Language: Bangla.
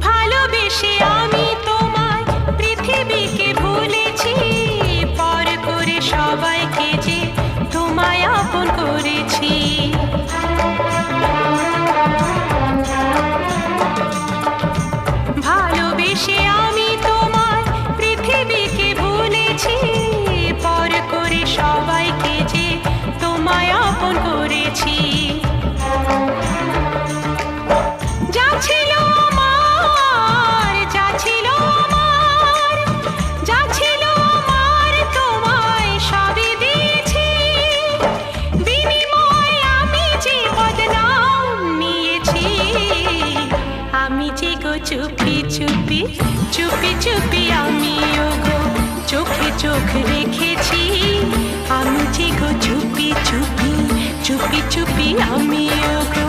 ভালোবেসে আমি তোমায় পৃথিবীকে ভুলেছি, পর করে সবাইকে যে তোমায় আপন করেছি। ভালোবেসে আমি তোমায় পৃথিবীকে ভুলেছি, পর করে সবাইকে যে তোমায় আপন করেছি। যা ছিল আমার, যা ছিল আমার, যা ছিল আমার তোমায় সবই দিয়েছি। বিনিময়ে আমি যে বদনাম নিয়েছি, আমি যে গো চুপি চুপি চুপি চুপি আমিও গো চোখে চোখ রেখেছি। আমি যে গো চুপি চুপি চুপি চুপি আমিও গো।